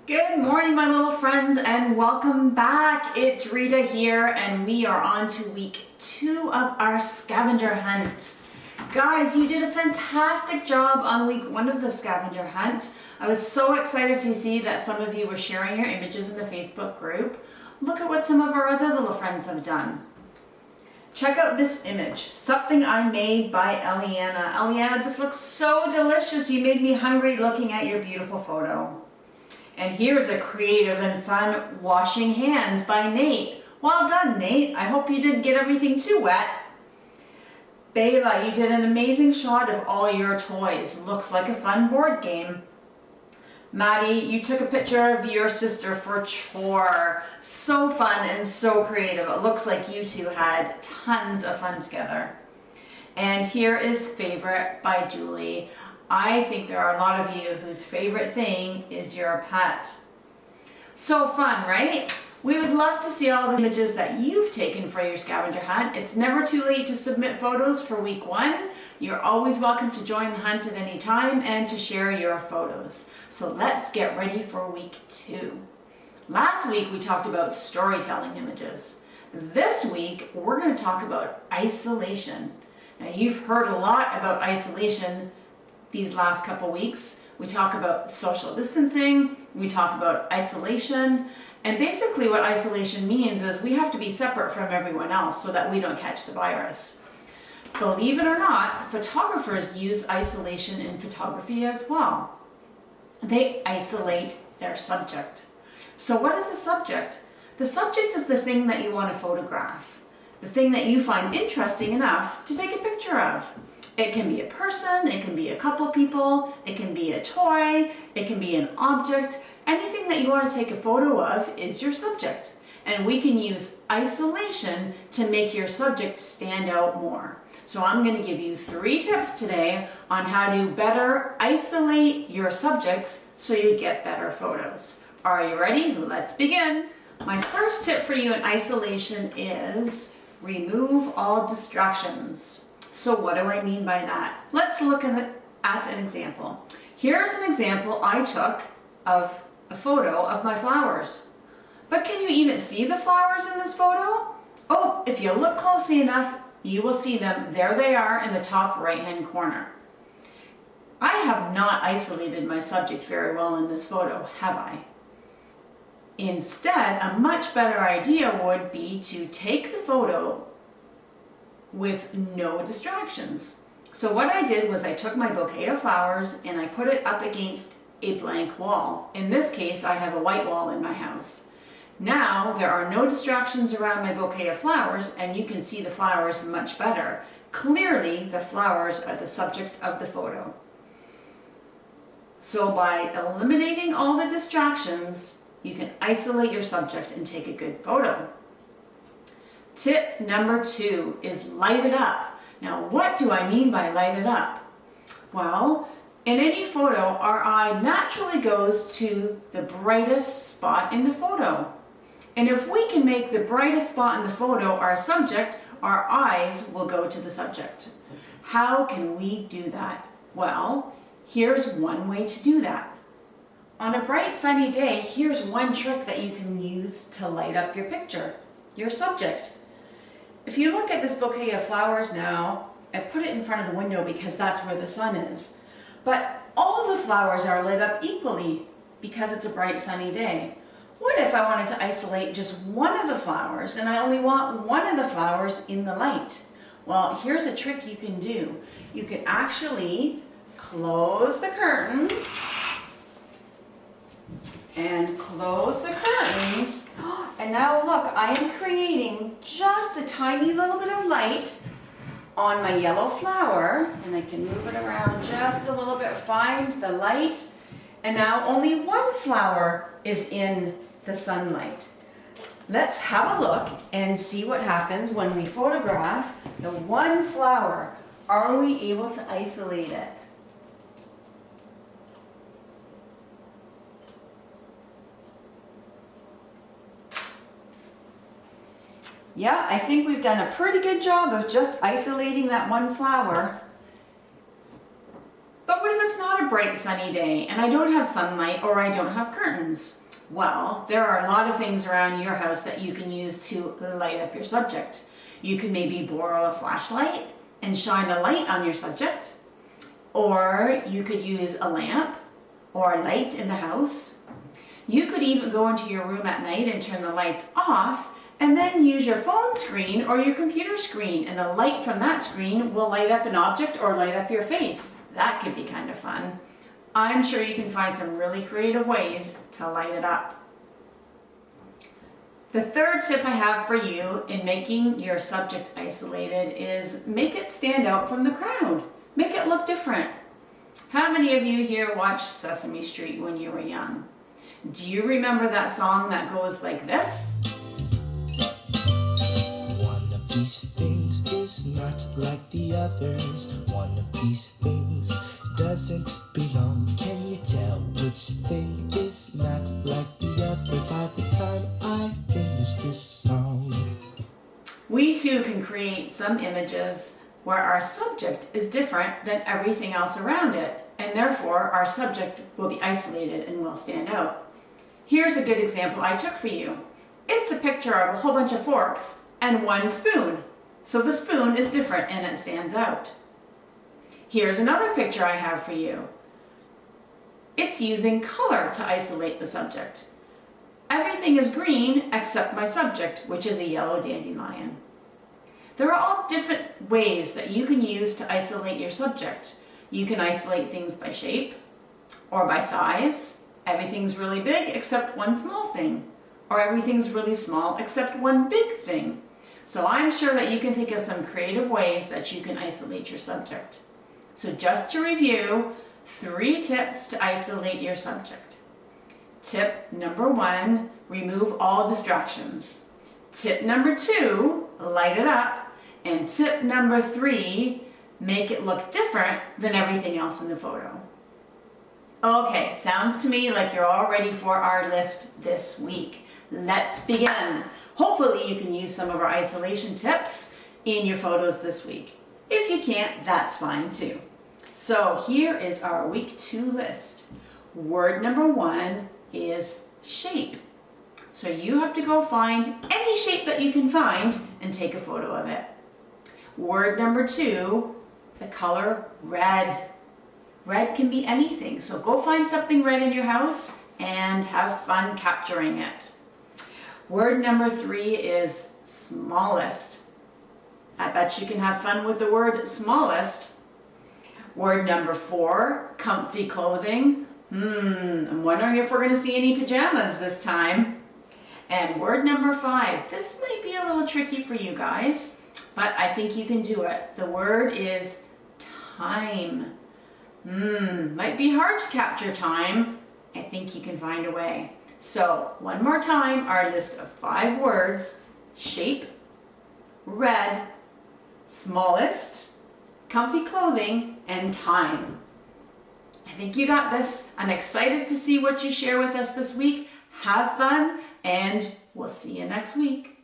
Good morning, my little friends, and welcome back. It's Rita here, and we are on to week 2 of our scavenger hunt. Guys, you did a fantastic job on week 1 of the scavenger hunt. I was so excited to see that some of you were sharing your images in the Facebook group. Look at what some of our other little friends have done. Check out this image, something I made by Eliana. Eliana, this looks so delicious. You made me hungry looking at your beautiful photo. And here's a creative and fun washing hands by Nate. Well done, Nate. I hope you didn't get everything too wet. Bayla, you did an amazing shot of all your toys. Looks like a fun board game. Maddie, you took a picture of your sister for chore. So fun and so creative. It looks like you two had tons of fun together. And here is Favorite by Julie. I think there are a lot of you whose favorite thing is your pet. So fun, right? We would love to see all the images that you've taken for your scavenger hunt. It's never too late to submit photos for week 1. You're always welcome to join the hunt at any time and to share your photos. So let's get ready for week 2. Last week we talked about storytelling images. This week we're going to talk about isolation. Now you've heard a lot about isolation these last couple weeks. We talk about social distancing, we talk about isolation, and basically what isolation means is we have to be separate from everyone else so that we don't catch the virus. Believe it or not, photographers use isolation in photography as well. They isolate their subject. So what is a subject? The subject is the thing that you want to photograph, the thing that you find interesting enough to take a picture of. It can be a person, it can be a couple people, it can be a toy, it can be an object. Anything that you want to take a photo of is your subject. And we can use isolation to make your subject stand out more. So I'm going to give you 3 tips today on how to better isolate your subjects so you get better photos. Are you ready? Let's begin. My first tip for you in isolation is remove all distractions. So what do I mean by that? Let's look at an example. Here's an example I took of a photo of my flowers. But can you even see the flowers in this photo? Oh, if you look closely enough, you will see them. There they are in the top right-hand corner. I have not isolated my subject very well in this photo, have I? Instead, a much better idea would be to take the photo with no distractions. So what I did was I took my bouquet of flowers and I put it up against a blank wall. In this case, I have a white wall in my house. Now there are no distractions around my bouquet of flowers and you can see the flowers much better. Clearly, the flowers are the subject of the photo. So by eliminating all the distractions, you can isolate your subject and take a good photo. Tip number 2 is light it up. Now, what do I mean by light it up? Well, in any photo, our eye naturally goes to the brightest spot in the photo. And if we can make the brightest spot in the photo our subject, our eyes will go to the subject. How can we do that? Well, here's one way to do that. On a bright sunny day, here's one trick that you can use to light up your picture, your subject. If you look at this bouquet of flowers now, I put it in front of the window because that's where the sun is. But all the flowers are lit up equally because it's a bright sunny day. What if I wanted to isolate just one of the flowers and I only want one of the flowers in the light? Well, here's a trick you can do. You can actually close the curtains and close the curtains. And now look, I am creating just a tiny little bit of light on my yellow flower, and I can move it around just a little bit, find the light, and now only one flower is in the sunlight. Let's have a look and see what happens when we photograph the one flower. Are we able to isolate it? Yeah, I think we've done a pretty good job of just isolating that one flower. But what if it's not a bright sunny day and I don't have sunlight or I don't have curtains. Well, there are a lot of things around your house that you can use to light up your subject. You can maybe borrow a flashlight and shine a light on your subject, or you could use a lamp or a light in the house. You could even go into your room at night and turn the lights off and then use your phone screen or your computer screen, and the light from that screen will light up an object or light up your face. That could be kind of fun. I'm sure you can find some really creative ways to light it up. The third tip I have for you in making your subject isolated is make it stand out from the crowd. Make it look different. How many of you here watched Sesame Street when you were young? Do you remember that song that goes like this? One of these things is not like the others. One of these things doesn't belong. Can you tell which thing is not like the other by the time I finish this song? We too can create some images where our subject is different than everything else around it, and therefore our subject will be isolated and will stand out. Here's a good example I took for you. It's a picture of a whole bunch of forks and one spoon. So the spoon is different and it stands out. Here's another picture I have for you. It's using color to isolate the subject. Everything is green except my subject, which is a yellow dandelion. There are all different ways that you can use to isolate your subject. You can isolate things by shape or by size. Everything's really big except one small thing. Or everything's really small except one big thing. So I'm sure that you can think of some creative ways that you can isolate your subject. So just to review, 3 tips to isolate your subject. Tip number 1, remove all distractions. Tip number 2, light it up. And tip number 3, make it look different than everything else in the photo. Okay, sounds to me like you're all ready for our list this week. Let's begin. Hopefully you can use some of our isolation tips in your photos this week. If you can't, that's fine too. So here is our week 2 list. Word number 1 is shape. So you have to go find any shape that you can find and take a photo of it. Word number 2, the color red. Red can be anything, so go find something red in your house and have fun capturing it. Word number 3 is smallest. I bet you can have fun with the word smallest. Word number 4, comfy clothing. I'm wondering if we're going to see any pajamas this time. And word number 5, this might be a little tricky for you guys, but I think you can do it. The word is time. Might be hard to capture time. I think you can find a way. So one more time, our list of 5 words: shape, red, smallest, comfy clothing, and time. I think you got this. I'm excited to see what you share with us this week. Have fun, and we'll see you next week.